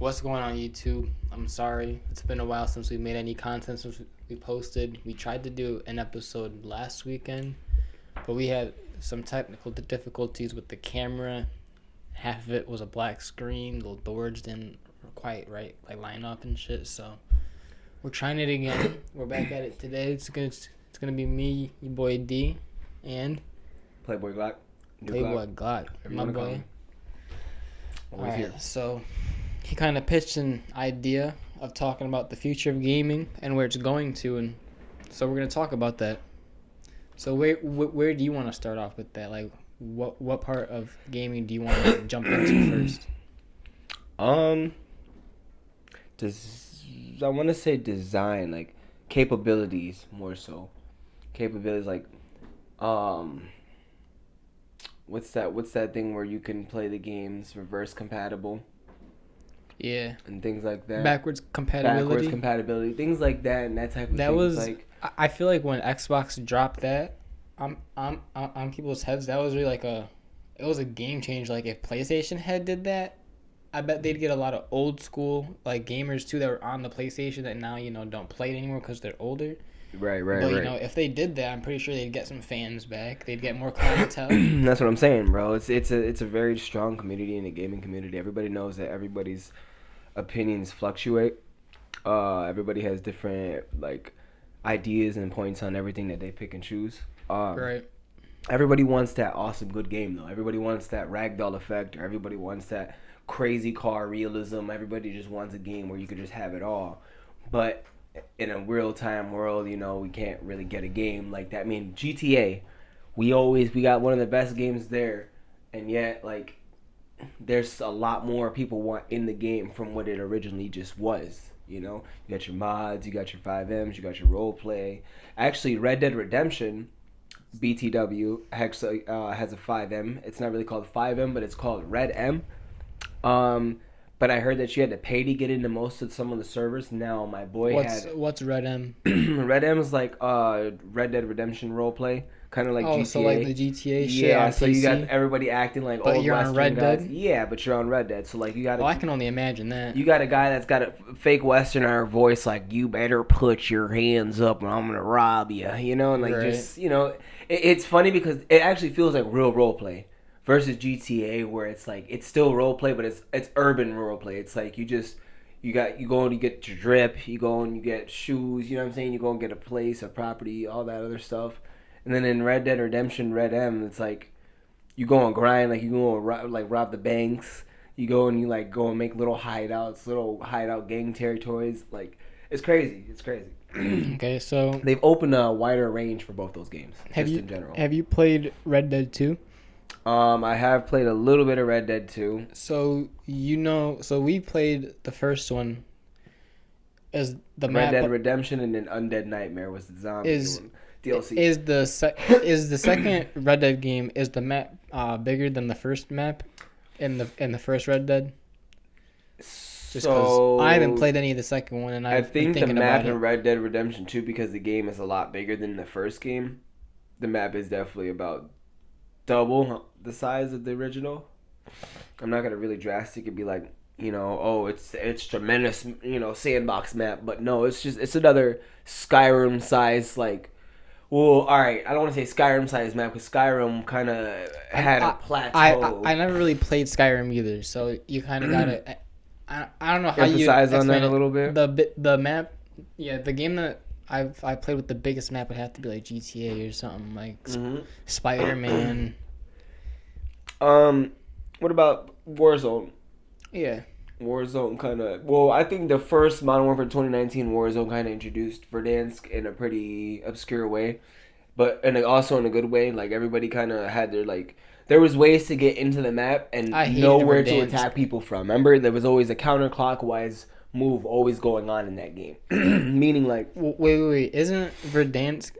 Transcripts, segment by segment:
What's going on YouTube? I'm sorry. It's been a while since we made any content since we posted. We tried to do an episode last weekend, but we had some technical difficulties with the camera. Half of it was a black screen. The words didn't quite line up and shit. So we're trying it again. We're back at it today. It's gonna be me, your boy D, and Playboy Glock. Playboy Glock, my boy. Always here. So he kind of pitched an idea of talking about the future of gaming and where it's going to, and so we're gonna talk about that. So where do you want to start off with that? Like, what part of gaming do you want to jump into first? I want to say design, like capabilities more so. Capabilities like, what's that thing where you can play the games reverse compatible? Yeah. And things like that. Backwards compatibility, things like that, and that type of that thing. was Like, I feel like when Xbox dropped that on people's heads, that was really it was a game changer. Like, if PlayStation had did that, I bet they'd get a lot of old school gamers too that were on the PlayStation that now don't play it anymore because they're older. Right. But if they did that, I'm pretty sure they'd get some fans back. They'd get more clientele. That's what I'm saying, bro. It's a very strong community in the gaming community. Everybody knows that everybody's opinions fluctuate. Everybody has different ideas and points on everything that they pick and choose. Right. Everybody wants that awesome good game though. Everybody wants that ragdoll effect, or everybody wants that crazy car realism. Everybody just wants a game where you could just have it all. But in a real time world, we can't really get a game like that. I mean, GTA, we got one of the best games there, and yet there's a lot more people want in the game from what it originally just was. You got your mods, you got your 5Ms, you got your role play. Actually, Red Dead Redemption, BTW, has a 5M. It's not really called 5M, but it's called Red M. But I heard that you had to pay to get into most of some of the servers. Now my boy what's Red M? Red M is like Red Dead Redemption roleplay, kind of like GTA. So like the GTA shit. Yeah, on so PC. you got everybody acting like but old you're Western on Red guys. Dead? Yeah, but you're on Red Dead. So you got. Oh, I can only imagine that. You got a guy that's got a fake Westerner voice, like, you better put your hands up or I'm gonna rob you. And right. It's funny because it actually feels like real roleplay. Versus GTA, where it's still role play, but it's urban role play. It's like you go and you get your drip, you go and you get shoes, you know what I'm saying? You go and get a place, a property, all that other stuff. And then in Red Dead Redemption, Red M, it's like you go and grind, you go and rob the banks. You go and you go and make little hideouts, little hideout gang territories. It's crazy. It's crazy. Okay, so they've opened a wider range for both those games. In general. Have you played Red Dead 2? I have played a little bit of Red Dead 2. So we played the first one as the Red Dead Redemption, and then Undead Nightmare was the zombie DLC. Is the second Red Dead game, is the map bigger than the first map in the first Red Dead? Just because I haven't played any of the second one, and I think the map in Red Dead Redemption 2, because the game is a lot bigger than the first game, the map is definitely about double the size of the original. I'm not gonna really drastic and be like, it's tremendous, sandbox map, but no, it's another Skyrim size, all right, I don't want to say Skyrim size map because Skyrim kind of had a plateau. I never really played Skyrim either, so you kind of gotta. I don't know how you emphasize on that a little bit. The map, yeah, the game that I played with the biggest map would have to be like GTA or something like Spider-Man. What about Warzone? Yeah. Warzone kind of... Well, I think the first Modern Warfare 2019 Warzone kind of introduced Verdansk in a pretty obscure way. And also in a good way. Everybody kind of had their, there was ways to get into the map and know where to attack people from. Remember? There was always a counterclockwise move always going on in that game. Meaning, Wait. Isn't Verdansk...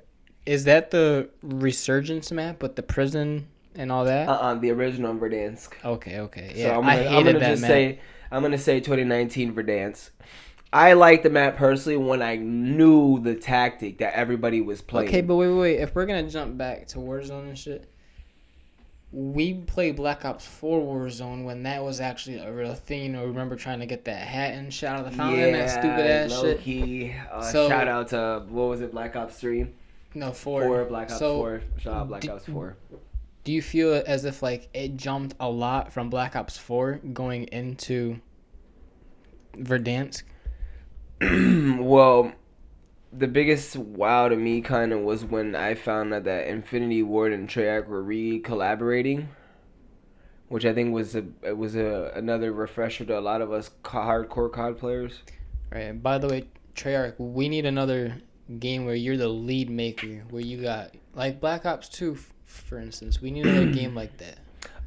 Is that the Resurgence map with the prison and all that? The original Verdansk. Okay. Yeah, so I hated that map. I'm going to say 2019 Verdansk. I liked the map personally when I knew the tactic that everybody was playing. Okay, but wait. If we're going to jump back to Warzone and shit, we played Black Ops 4 Warzone when that was actually a real thing. You know, remember trying to get that hat and shit out of the fountain, that stupid ass low shit. key. So- Shout out to what was it, Black Ops 3? No, 4. 4, Black Ops So, 4. Shout out Black Ops 4. Do you feel as if like it jumped a lot from Black Ops 4 going into Verdansk? Well, the biggest wow to me kind of was when I found out that Infinity Ward and Treyarch were re-collaborating, which I think was another refresher to a lot of us hardcore COD players. Right. And by the way, Treyarch, we need another game where you're the lead maker, where you got like Black Ops 2, for instance. We need another game like that.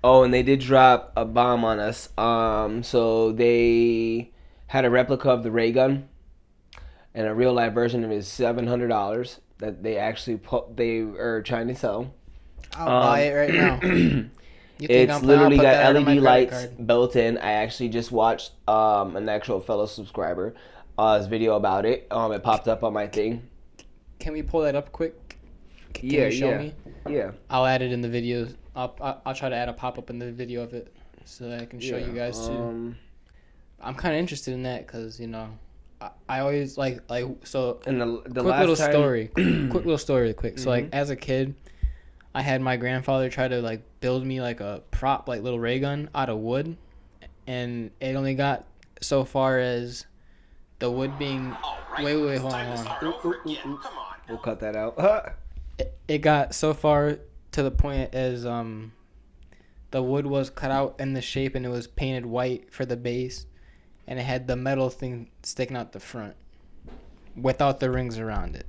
Oh, and they did drop a bomb on us. So they had a replica of the ray gun, and a real life version of it is $700 that they actually they are trying to sell. I'll buy it right now. You think It's I'll literally put got that on my LED credit lights card? built in. I actually just watched an actual fellow subscriber his video about it. It popped up on my thing. Can we pull that up quick? Can Yeah, you show yeah. me? Yeah. I'll add it in the videos. I'll try to add a pop up in the video of it so that I can show you guys too. I'm kind of interested in that because you know I always like so. And the quick last little time, story. Quick little story. Quick. So like Mhm. as a kid, I had my grandfather try to like build me like a prop like little ray gun out of wood, and it only got so far as the wood being. Wait, hold on. We'll cut that out. It got so far to the point as the wood was cut out in the shape and it was painted white for the base, and it had the metal thing sticking out the front without the rings around it.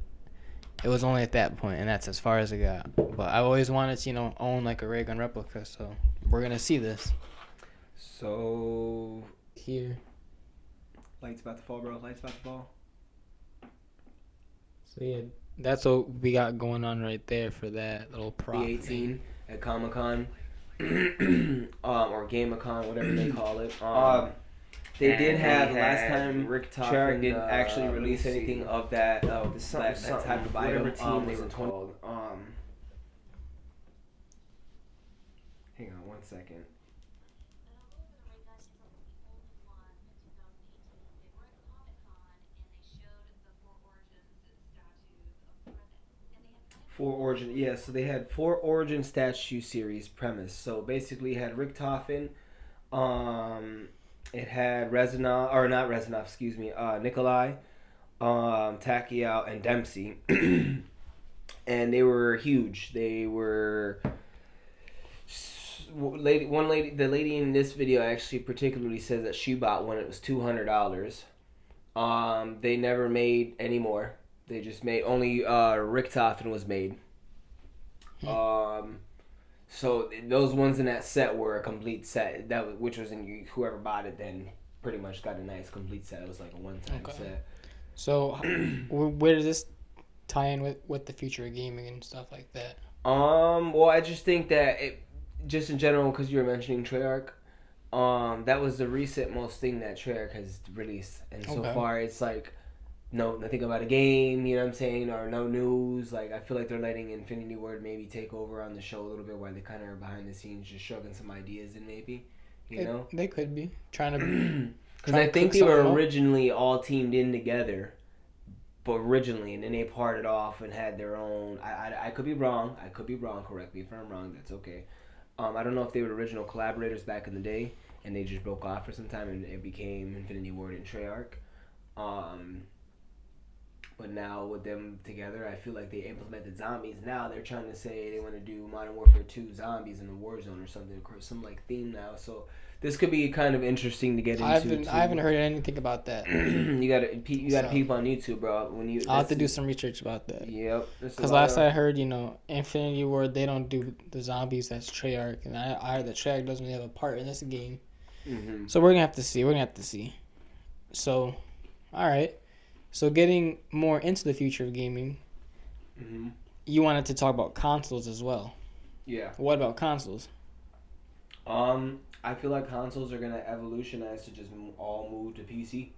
It was only at that point, and that's as far as it got. But I always wanted to, you know, own like a ray gun replica, so we're gonna see this So here. lights about to fall, bro. Lights about to fall. So yeah, that's what we got going on right there for that little prop. The 18 at Comic Con, or Gamicon, whatever they call it. They did have last time Rick Treyarch didn't actually release anything of that that type of item. team They was were it called. Hang on one second. Four Origin, yeah. So they had four Origin statue series premise. So basically, it had Richtofen. It had Rezanov, or not Rezanov, excuse me, Nikolai, Takiao, and Dempsey, and they were huge. They were. The lady in this video actually particularly says that she bought one. It was $200. They never made any more. They just made only Richtofen was made. So those ones in that set were a complete set. Which was in whoever bought it then pretty much got a nice complete set. It was like a one-time set. So where does this tie in with the future of gaming and stuff like that? Well, I just think that it, just in general, because you were mentioning Treyarch, that was the recent most thing that Treyarch has released, and so far it's like nothing about a game, you know what I'm saying, or no news. Like I feel like they're letting Infinity Ward maybe take over on the show a little bit, while they kind of are behind the scenes, just shoving some ideas in, maybe, you know. They could be trying to. Because I think they were originally all teamed in together, but originally, and then they parted off and had their own. I could be wrong. I could be wrong. Correct me if I'm wrong. That's okay. I don't know if they were original collaborators back in the day, and they just broke off for some time, and it became Infinity Ward and Treyarch. But now with them together, I feel like they implemented zombies. Now they're trying to say they want to do Modern Warfare 2 zombies in the Warzone or something, some like theme now. So this could be kind of interesting to get into. I haven't heard anything about that. you gotta peep on YouTube, bro. I'll have to do some research about that. Yep. Because last I heard, Infinity Ward, they don't do the zombies. That's Treyarch, and I heard that Treyarch doesn't really have a part in this game. Mm-hmm. So we're gonna have to see. So, all right. So getting more into the future of gaming, you wanted to talk about consoles as well. Yeah. What about consoles? I feel like consoles are gonna evolutionize to just all move to PC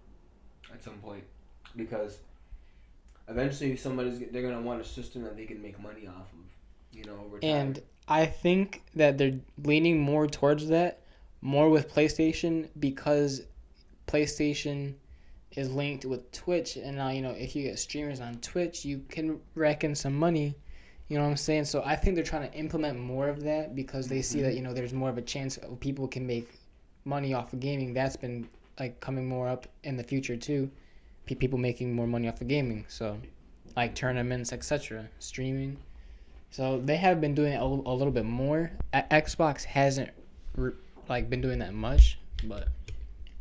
at some point, because eventually they're gonna want a system that they can make money off of, over time. And I think that they're leaning more towards that, more with PlayStation, because PlayStation is linked with Twitch, and now if you get streamers on Twitch, you can rack in some money. You know what I'm saying? So I think they're trying to implement more of that because they see that there's more of a chance of people can make money off of gaming. That's been like coming more up in the future too. People making more money off of gaming. So like tournaments, etc., streaming. So they have been doing it a little bit more. Xbox hasn't been doing that much, but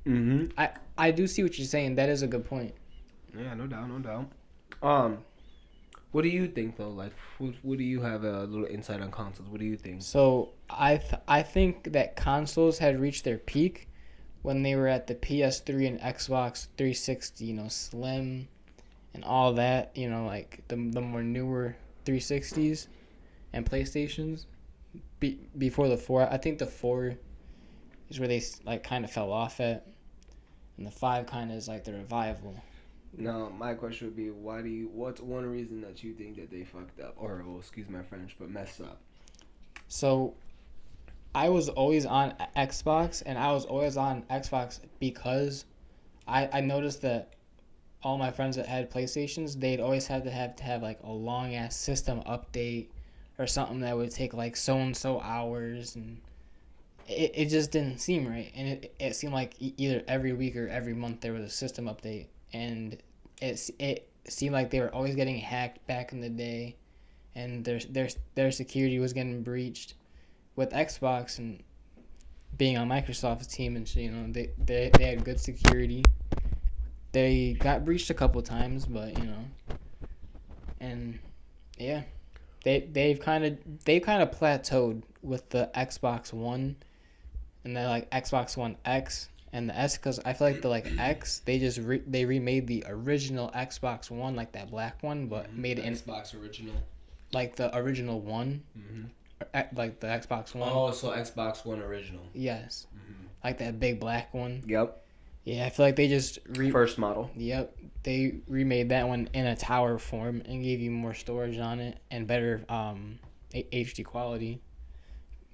I do see what you're saying. That is a good point. Yeah, no doubt, no doubt. What do you think though? Like, what do you have a little insight on consoles? What do you think? So I think that consoles had reached their peak when they were at the PS3 and Xbox 360, Slim and all that, like the more newer 360s and PlayStations before the 4. I think the 4 is where they like kind of fell off at, and the 5 kind of is like the revival. Now, my question would be, what's one reason that you think that they fucked up, or excuse my French, but messed up? So, I was always on Xbox, and I was always on Xbox because I noticed that all my friends that had PlayStations, they'd always have to have like a long ass system update or something that would take like so and so hours, and it just didn't seem right. And it seemed like either every week or every month there was a system update, and it seemed like they were always getting hacked back in the day, and their security was getting breached. With Xbox and being on Microsoft's team, and they had good security. They got breached a couple times, but and yeah, they've kind of plateaued with the Xbox One, and then like Xbox One X and the S, because I feel like the X, they just they remade the original Xbox One, like that black one, but made it in Xbox original, like the original one, like the Xbox One. Oh, so Xbox One original. Yes, like that big black one. Yep. Yeah, I feel like they just first model. Yep, they remade that one in a tower form and gave you more storage on it and better HD quality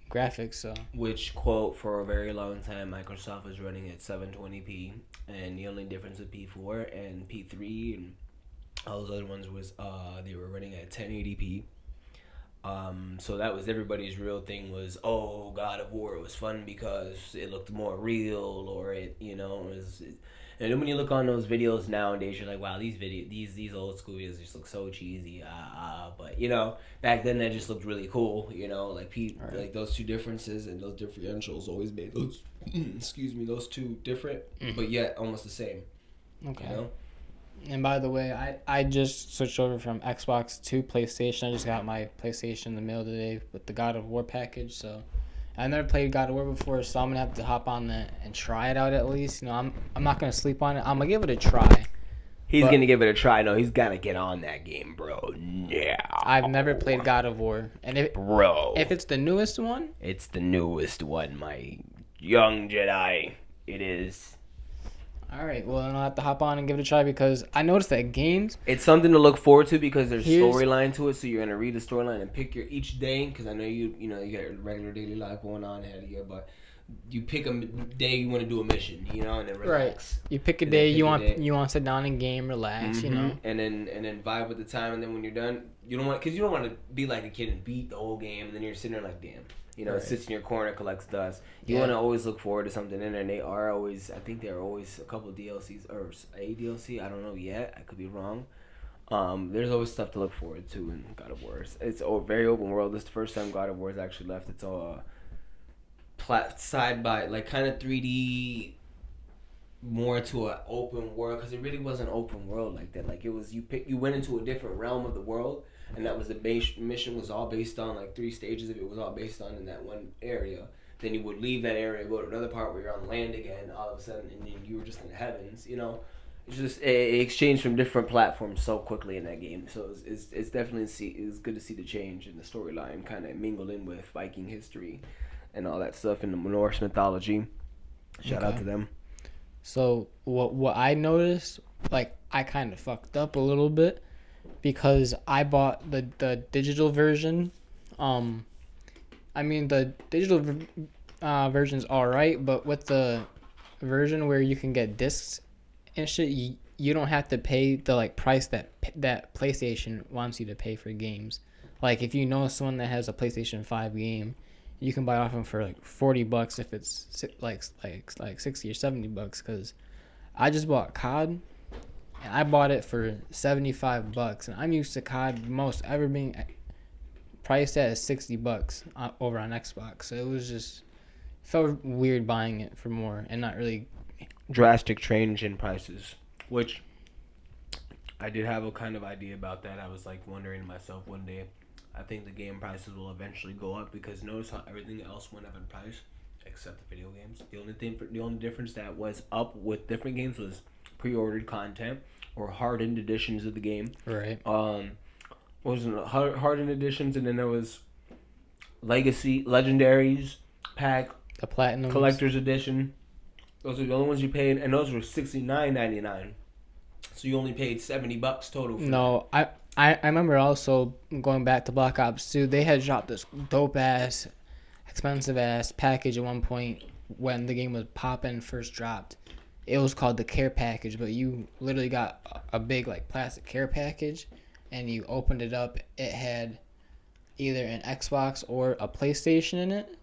graphics. So, which, quote, for a very long time, Microsoft was running at 720p, and the only difference with P4 and P3 and all those other ones was they were running at 1080p. So that was everybody's real thing was, oh, God of War was fun because it looked more real, or it was. And then when you look on those videos nowadays, you're like, wow, these old school videos just look so cheesy. But back then that just looked really cool. Right. Like those two differences and those differentials always made those those two different, but yet almost the same. Okay. And by the way, I just switched over from Xbox to PlayStation. I just got my PlayStation in the mail today with the God of War package. So I never played God of War before, so I'm gonna have to hop on that and try it out at least. I'm not gonna sleep on it. I'm gonna give it a try. He's gonna give it a try. No, he's gotta get on that game, bro. Yeah. I've never played God of War, and if it's the newest one, it's the newest one, my young Jedi. It is. All right, well, then I'll have to hop on and give it a try because I noticed that games... It's something to look forward to because there's storyline to it, so you're going to read the storyline and pick your each day, because I know you got your regular daily life going on ahead of you, but you pick a day you want to do a mission, and then relax. Right. You pick a day you want to sit down and game, relax, and then vibe with the time, and then when you're done, you don't want to be like a kid and beat the whole game, and then you're sitting there like, damn. Right. It sits in your corner, collects dust. You want to always look forward to something in there. And I think there are always a couple of DLCs, or a DLC, I don't know yet. I could be wrong. There's always stuff to look forward to in God of War. It's a very open world. This is the first time God of War has actually left. It's all side by, like, kind of 3D, more to an open world, because it really wasn't open world like that. Like, it was, you went into a different realm of the world, and that was the base mission was all based on, like, 3 stages of it was all based on in that one area. Then you would leave that area, go to another part where you're on land again, all of a sudden, and then you were just in the heavens, It's just, it exchanged from different platforms so quickly in that game. So it's definitely, it's good to see the change in the storyline kind of mingled in with Viking history and all that stuff in the Norse mythology. Shout out to them. So what I noticed, like, I kind of fucked up a little bit because I bought the digital version I mean, the digital version's all right, but with the version where you can get discs and shit, you don't have to pay the like price that PlayStation wants you to pay for games. Like if you know someone that has a PlayStation 5 game, you can buy off them for like $40 if it's like 60 or $70. Because I just bought COD, and I bought it for $75, and I'm used to COD most ever being priced at $60 over on Xbox. So it was just felt weird buying it for more and not really. Drastic change in prices, which I did have a kind of idea about that. I was like wondering to myself one day, I think the game prices will eventually go up because notice how everything else went up in price except the video games. The only difference that was up with different games was pre-ordered content or hardened editions of the game. Right. What was it? Hardened editions, and then there was Legacy, Legendaries, Pack, The Platinum Collector's Edition. Those are the only ones you paid, and those were $69.99. So you only paid $70 total. For No, I remember also going back to Black Ops 2. They had dropped this dope ass, expensive ass package at one point when the game was popping first dropped. It was called the Care Package, but you literally got a big like plastic care package, and you opened it up. It had either an Xbox or a PlayStation in it.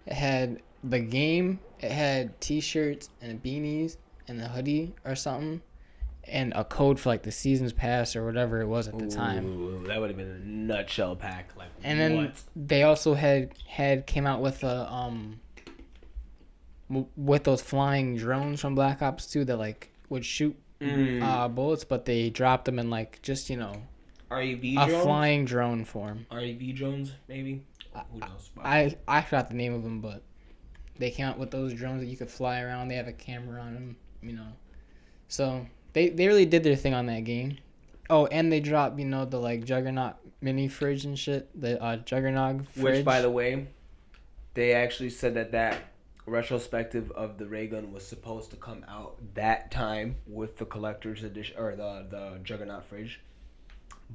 It had the game. It had T-shirts and beanies and a hoodie or something, and a code for like the season's pass or whatever it was at the time. Ooh, that would have been a nutshell pack. Like, And then what? they also had came out with with those flying drones from Black Ops 2 that like would shoot bullets, but they dropped them in like just REV a drones? flying drone form. REV drones, maybe? Who knows? I forgot the name of them, but they came out with those drones that you could fly around. They have a camera on them, So they really did their thing on that game. Oh, and they dropped the like Juggernaut mini fridge and shit. The Juggernaut fridge. Which, by the way, they actually said that retrospective of the ray gun was supposed to come out that time with the collector's edition or the Juggernaut fridge,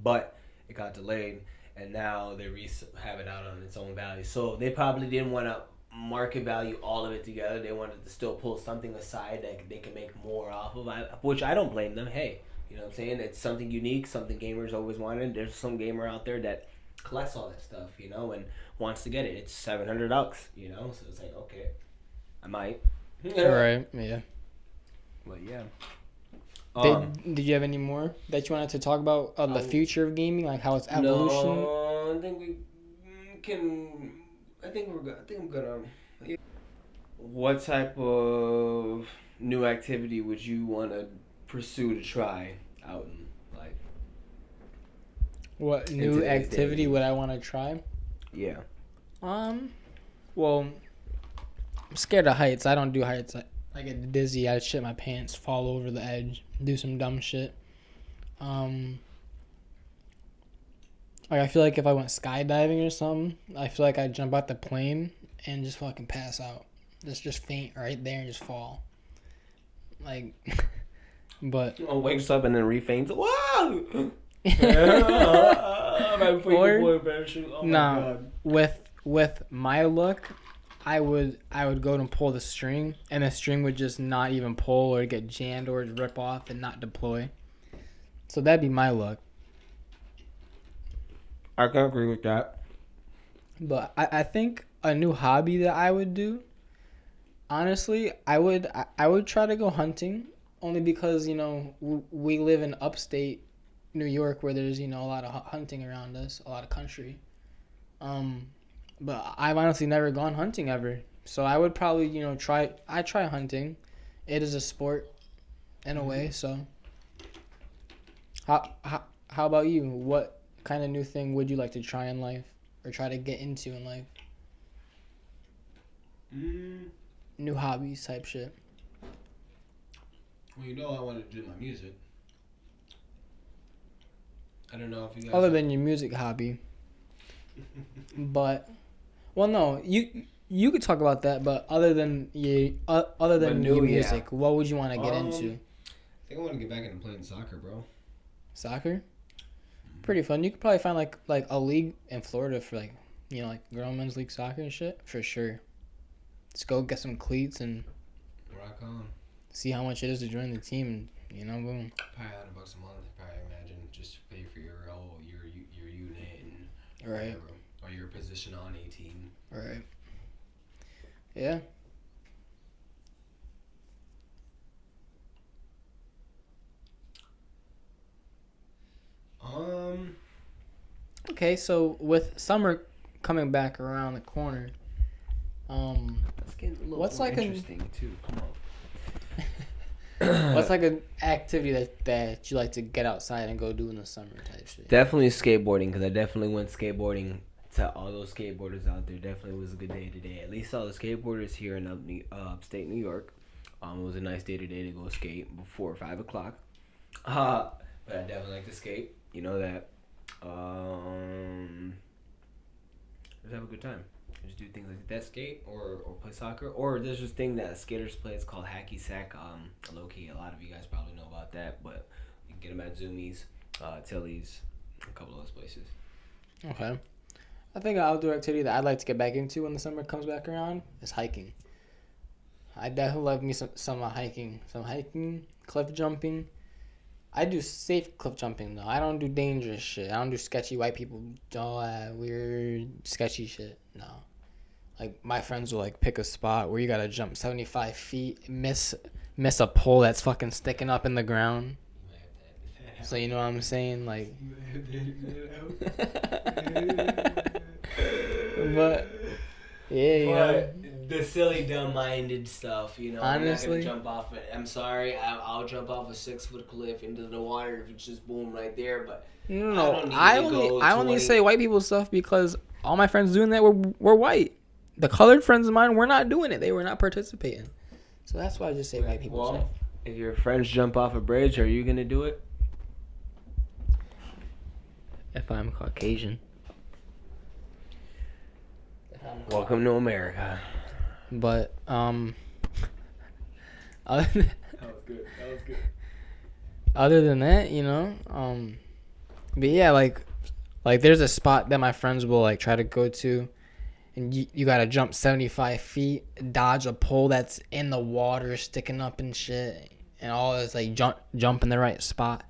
but it got delayed, and now they have it out on its own value. So they probably didn't want to market value all of it together. They wanted to still pull something aside that they can make more off of, which I don't blame them. Hey, you know what I'm saying? It's something unique, something gamers always wanted. There's some gamer out there that collects all that stuff, and wants to get it. It's $700, so it's like, okay, I might. Right, yeah. But yeah. Did you have any more that you wanted to talk about the future of gaming, like how it's evolution? No, I think we can. I think we're good. I think I'm gonna. What type of new activity would you want to pursue to try out in life? What new activity would I want to try? Yeah. Well, I'm scared of heights. I don't do heights. I get dizzy. I shit my pants, fall over the edge, do some dumb shit. Like I feel like if I went skydiving or something, I feel like I'd jump out the plane and just fucking pass out. Just faint right there and just fall. Like, but. Oh, wakes up and then refaints. Wow. With my luck, I would go and pull the string, and the string would just not even pull or get jammed or rip off and not deploy. So that'd be my luck. I can agree with that. But I think a new hobby that I would do, honestly, I would try to go hunting, only because we live in upstate New York where there's a lot of hunting around us, a lot of country. But I've honestly never gone hunting ever, so I would probably try hunting. It is a sport, in a way. So how about you? What kind of new thing would you like to try in life or try to get into in life? New hobbies type shit. Well, I want to do my music. I don't know if you guys... Other than your music hobby. But, well, no, you could talk about that, but other than your music, yeah. What would you want to get into? I think I want to get back into playing soccer, bro. Soccer? Pretty fun. You could probably find like a league in Florida for like you know, like girl men's league soccer and shit, for sure. Let's go get some cleats and Rock on. see how much it is to join the team. And, you know, boom. Probably $100 a month. Probably imagine just to pay for your unit and Right. whatever, or your position on a team. Right. Yeah. Okay, so with summer coming back around the corner, Let's get a little What's more like a- interesting too. Come on. what's like an activity that you like to get outside and go do in the summer type shit? Definitely skateboarding, because I definitely went skateboarding. To all those skateboarders out there, definitely was a good day today. At least all the skateboarders here in upstate New York. It was a nice day today to go skate before 5 o'clock. But I definitely like to skate. You know that. Just have a good time. Just do things like that, skate or play soccer, or there's this thing that skaters play. It's called hacky sack. Low key, a lot of you guys probably know about that, but you can get them at Zoomies, Tilly's, a couple of those places. Okay. I think an outdoor activity that I'd like to get back into when the summer comes back around is hiking. I definitely love me some hiking. Some hiking, cliff jumping. I do safe cliff jumping though. I don't do dangerous shit. I don't do sketchy white people, all that weird sketchy shit. No. Like my friends will like pick a spot where you gotta jump 75 feet, miss a pole that's fucking sticking up in the ground. So you know what I'm saying? Like but yeah, you know. The silly, dumb-minded stuff, you know. Honestly. I'm not gonna jump off it. I'm sorry, I'll jump off a 6-foot cliff into the water if it's just boom right there. But No, don't need I to only go I only 20 say white people stuff because all my friends doing that were white. The colored friends of mine were not doing it. They were not participating. So that's why I just say white people stuff. Well, if your friends jump off a bridge, are you gonna do it? If I'm Caucasian. Welcome to America. But other That was good. other than that, you know, but yeah, like there's a spot that my friends will like try to go to, and you gotta jump 75 feet, dodge a pole that's in the water sticking up and shit, and all this like jump in the right spot,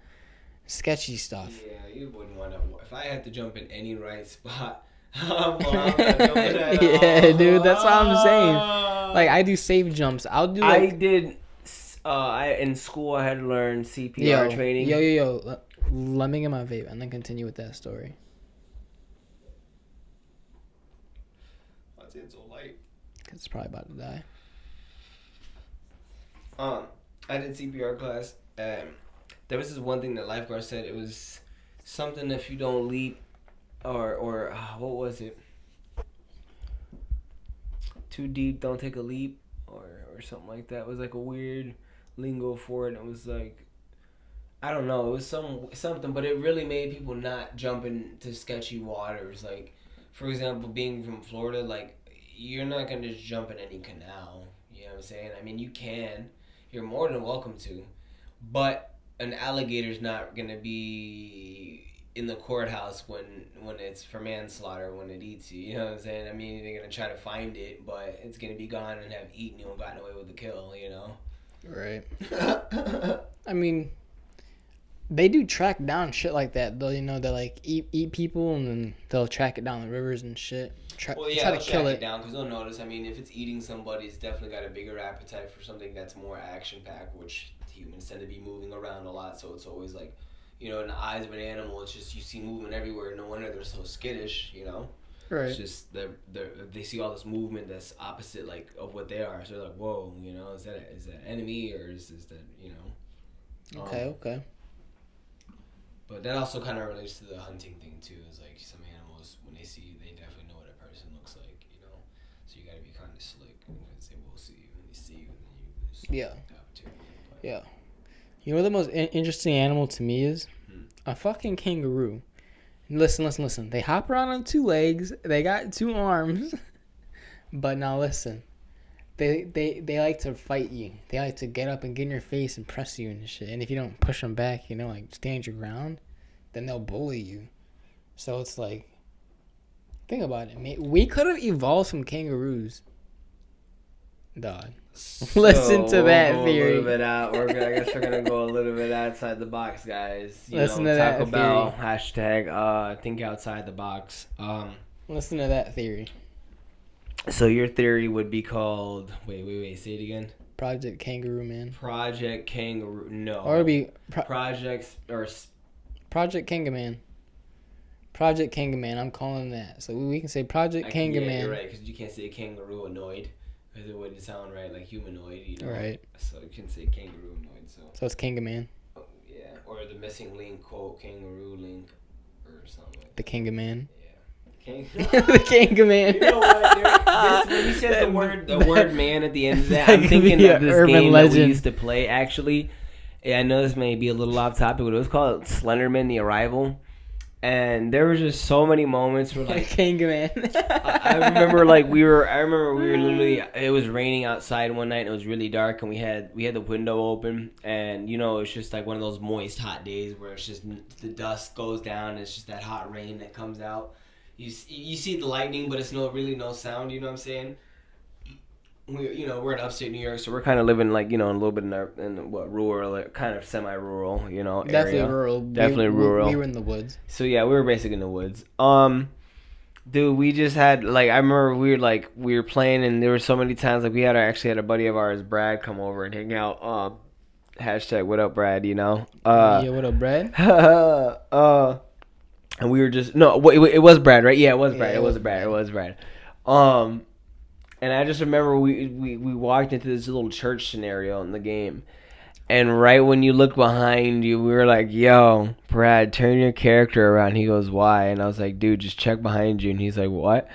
sketchy stuff. Yeah, you wouldn't want to. If I had to jump in any right spot, I'm not jumping at Yeah, all. dude, that's what I'm saying. Like I do safe jumps. I'll do I like did. In school I had to learn CPR training. Yo. Let me get my vape and then continue with that story. Why's it so light? 'Cause it's probably about to die. I did CPR class. There was this one thing that lifeguard said. It was something if you don't leap, or what was it? Too deep, don't take a leap, or something like that. It was like a weird lingo for it. It was like, I don't know. It was something, but it really made people not jump into sketchy waters. Like, for example, being from Florida, like you're not gonna just jump in any canal. You know what I'm saying? I mean, you can. You're more than welcome to, but an alligator's not gonna be in the courthouse when it's for manslaughter when it eats you. You know what I'm saying? I mean, they're gonna try to find it, but it's gonna be gone and have eaten you and gotten away with the kill. You know? Right. I mean, they do track down shit like that though. You know, they like eat people and then they'll track it down the rivers and shit. Well, yeah, try they'll to kill track it. down because they'll notice. I mean, if it's eating somebody, it's definitely got a bigger appetite for something that's more action packed, which humans tend to be moving around a lot. So it's always like, you know, in the eyes of an animal, it's just you see movement everywhere. No wonder they're so skittish. You know, Right. it's just they see all this movement that's opposite like of what they are. So they're like, whoa, you know, is that enemy or is that, you know? Okay. But that also kind of relates to the hunting thing too. Is like some animals when they see you, they definitely know what a person looks like, you know. So you got to be kind of slick because they will see you and they see you and then you lose Yeah. the opportunity. But, Yeah. You know what the most interesting animal to me is? Hmm. A fucking kangaroo. Listen. They hop around on 2 legs. They got 2 arms. But now listen. They like to fight you. They like to get up and get in your face and press you and shit. And if you don't push them back, you know, like stand your ground, then they'll bully you. So it's like, Think about it. We could have evolved from kangaroos. Dog. Listen to that go theory. A little bit out. I guess we're gonna go a little bit outside the box, guys. Listen to that Taco Bell hashtag think outside the box. Listen to that theory. So your theory would be called wait, say it again. Project Kangaroo Man. Project Kangaroo. No. Or it'd be Projects or Project Kangaman. Project Kangaman. I'm calling that. So we can say Project Kangaman. Yeah, you're right, because you can't say kangaroo annoyed. Because it wouldn't sound right, like humanoid, you know. Right. So you can say kangaroo annoyed. So it's Kangaman. Oh, yeah. Or the missing link quote, kangaroo link, or something like The Kangaman. that. The Kangaman. You know what? When he says the word man at the end of that, I'm could thinking be of a this urban game that we legend. used to play. Actually, I know this may be a little off topic, but it was called Slenderman: The Arrival. And there was just so many moments where like Kangaman. I remember we were literally, it was raining outside one night and it was really dark and we had the window open and it's just like one of those moist hot days where it's just the dust goes down and it's just that hot rain that comes out. You see the lightning, but it's really no sound, you know what I'm saying? We're in upstate New York, so we're kind of living a little bit in rural, kind of semi-rural, Definitely area. rural. Definitely rural. We were in the woods. So yeah, we were basically in the woods. Dude, we just had I remember we were playing, and there were so many times we actually had a buddy of ours, Brad, come over and hang out. Hashtag what up, Brad? Yeah, what up, Brad? And we were just it was Brad, right? Yeah, it was Brad. Yeah, It was Brad. And I just remember we walked into this little church scenario in the game. And right when you look behind you, we were like, yo, Brad, turn your character around. He goes, why? And I was like, dude, just check behind you. And he's like, what?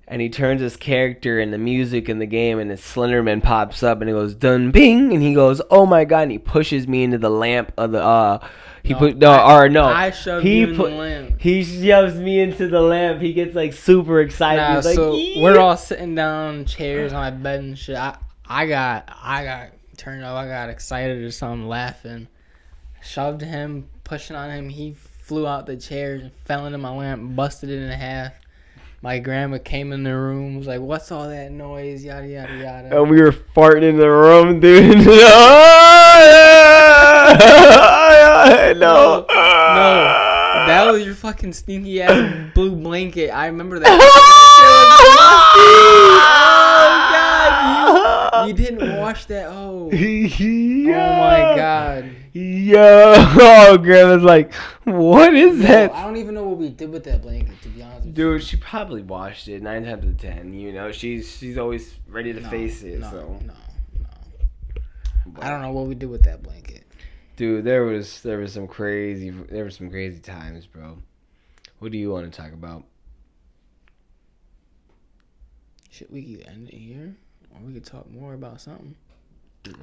And he turns his character and the music in the game, and his Slenderman pops up, and he goes, dun, bing. And he goes, oh, my God. And he pushes me into the lamp of the, I shoved you in the lamp. He shoves me into the lamp. He gets, super super excited. He's So yeah. we're all sitting down in chairs on my bed and shit. I got turned up. I got excited or something, laughing. Shoved him, pushing on him. He flew out the chairs and fell into my lamp, busted it in half. My grandma came in the room, was like, what's all that noise, yada, yada, yada. And we were farting in the room, dude. No. That was your fucking stinky ass blue blanket. I remember that. Oh, God. You didn't wash that. Oh. Oh, my God. Yo, Grandma's like, what is that? I don't even know what we did with that blanket, to be honest with you. Dude, she probably washed it 9 times out of 10. She's always ready to face it. No. I don't know what we did with that blanket. Dude, there was some crazy times, bro. What do you want to talk about? Shit, we could end it here, or we could talk more about something. But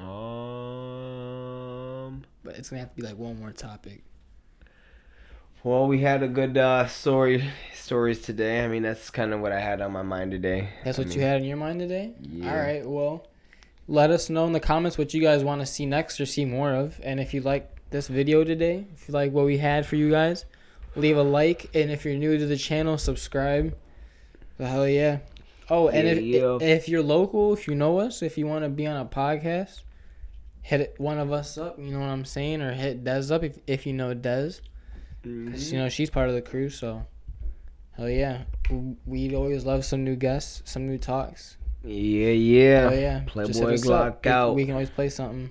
it's gonna have to be one more topic. Well, we had a good stories today. I mean, that's kind of what I had on my mind today. That's what you had in your mind today? Yeah. All right, well, let us know in the comments what you guys want to see next or see more of. And if you like this video today, if you like what we had for you guys, leave a like. And if you're new to the channel, subscribe. So hell yeah. Oh, and if you're local, if you know us, if you want to be on a podcast, hit one of us up, you know what I'm saying? Or hit Des up if you know Des. Because, she's part of the crew, so hell yeah. We'd always love some new guests, some new talks. Yeah. Hell yeah. Playboy Glock out. We can always play something.